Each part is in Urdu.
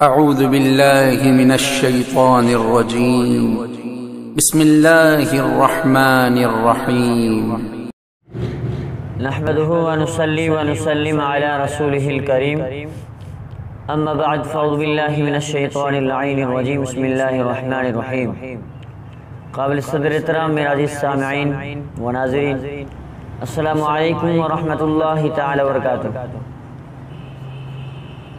اعوذ باللہ من الشیطان الرجیم بسم اللہ الرحمن الرحیم نحمده ونصلي ونسلم على رسوله الكريم اما بعد فاعوذ باللہ من الشیطان اللعین الرجیم بسم اللہ الرحمن الرحیم قابل صدر احترام میرے عزیز سامعین و ناظرین، السلام علیکم ورحمۃ اللہ تعالی وبرکاتہ۔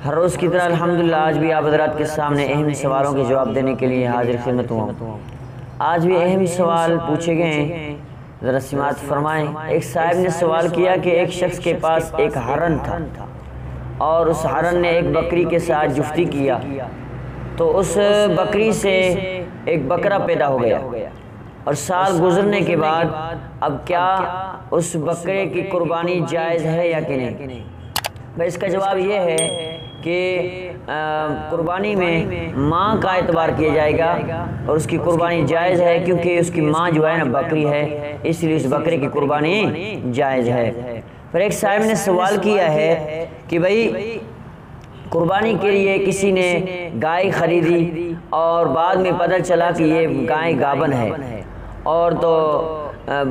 ہر روز کی طرح الحمدللہ آج بھی آپ حضرات کے سامنے اہم سوالوں کے جواب دینے کے لیے حاضر خدمت ہوں۔ آج بھی اہم سوال پوچھے گئے ہیں، ذرا سماعت فرمائیں۔ ایک صاحب نے سوال کیا کہ ایک شخص کے پاس ایک ہرن تھا اور اس ہرن نے ایک بکری کے ساتھ جفتی کیا، تو اس بکری سے ایک بکرا پیدا ہو گیا اور سال گزرنے کے بعد اب کیا اس بکرے کی قربانی جائز ہے یا کہ نہیں؟ بھائی اس کا جواب یہ ہے کہ قربانی میں ماں کا اعتبار کیا جائے گا اور اس کی قربانی جائز ہے، کیونکہ اس کی ماں جو ہے نا بکری ہے، اس لیے اس بکرے کی قربانی جائز ہے۔ پھر ایک صاحب نے سوال کیا ہے کہ بھائی قربانی کے لیے کسی نے گائے خریدی اور بعد میں پتہ چلا کہ یہ گائے گابن ہے، اور تو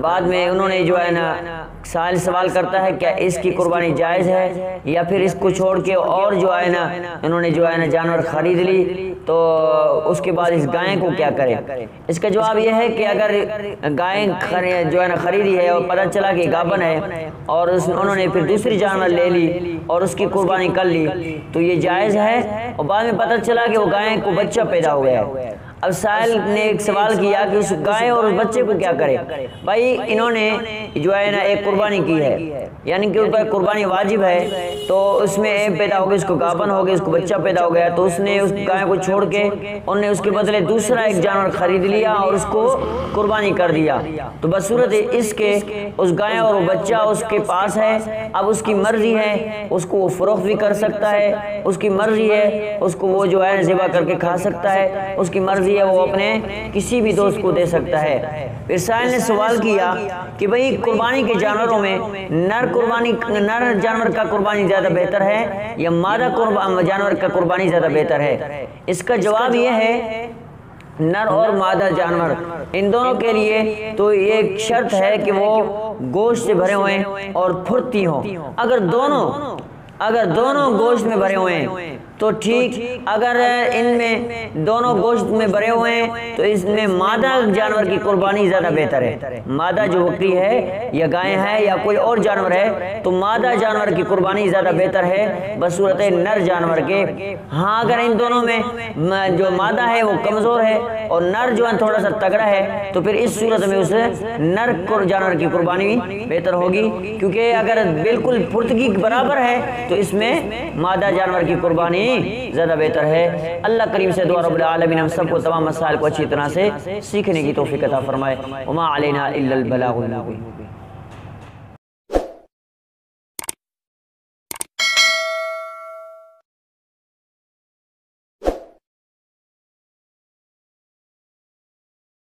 بعد میں انہوں نے جو ہے نا سائل سوال کرتا ہے کیا اس کی قربانی جائز ہے، یا پھر اس کو چھوڑ کے اور جو ہے نا انہوں نے جو ہے نا جانور خرید لی، تو اس کے بعد اس گائے کو کیا کرے؟ اس کا جواب یہ ہے کہ اگر گائے جو ہے نا خریدی ہے اور پتہ چلا کہ گابن ہے اور انہوں نے پھر دوسری جانور لے لی اور اس کی قربانی کر لی تو یہ جائز ہے، اور بعد میں پتہ چلا کہ وہ گائے کو بچہ پیدا ہو گیا ہے۔ اب سائل نے ایک سوال کیا کہ اس گائے اور اس بچے کو کیا کرے؟ بھائی انہوں نے جو ہے نا ایک قربانی کی ہے، یعنی کہ ان پر قربانی واجب ہے، تو اس میں ایک پیدا ہو گیا، اس کو گابن ہو گیا، اس کو بچہ پیدا ہو گیا، تو اس نے اس گائے کو چھوڑ کے انہوں نے اس کے بدلے دوسرا ایک جانور خرید لیا اور اس کو قربانی کر دیا، تو بصورت اس کے اس گائے اور وہ بچہ اس کے پاس ہے۔ اب اس کی مرضی ہے، اس کو وہ فروخت بھی کر سکتا ہے، اس کی مرضی ہے اس کو وہ جو ہے ذبح کر کے کھا سکتا ہے، اس کی مرضی ہے وہ اپنے کسی بھی دوست کو دے سکتا ہے۔ پھر سائل نے سوال کیا کہ بھئی قربانی کے جانوروں میں نر جانور کا قربانی زیادہ بہتر ہے یا مادہ جانور کا قربانی زیادہ بہتر ہے؟ اس کا جواب یہ ہے نر اور مادہ جانور ان دونوں کے لیے تو ایک شرط ہے کہ وہ گوشت سے بھرے ہوئے اور پھرتی ہوں۔ اگر دونوں گوشت میں بھرے ہوئے ہیں تو ٹھیک، اگر ان میں دونوں گوشت میں بھرے ہوئے ہیں تو اس میں مادہ جانور کی قربانی زیادہ بہتر ہے۔ مادہ جو بکری ہے یا گائے ہے یا کوئی اور جانور ہے تو مادہ جانور کی قربانی زیادہ بہتر ہے بصورت نر جانور کے۔ ہاں اگر ان دونوں میں جو مادہ ہے وہ کمزور ہے اور نر جو ہے تھوڑا سا تگڑا ہے تو پھر اس صورت میں اس نر جانور کی قربانی بہتر ہوگی، کیونکہ اگر بالکل پختگی برابر ہے تو اس میں مادہ جانور کی قربانی زیادہ بہتر ہے۔ اللہ کریم سے دعا رب العالمین ہم سب کو تمام مسائل کو اچھی طرح سے سیکھنے کی توفیق عطا فرمائے۔ وما علینا الا البلاغ المبین۔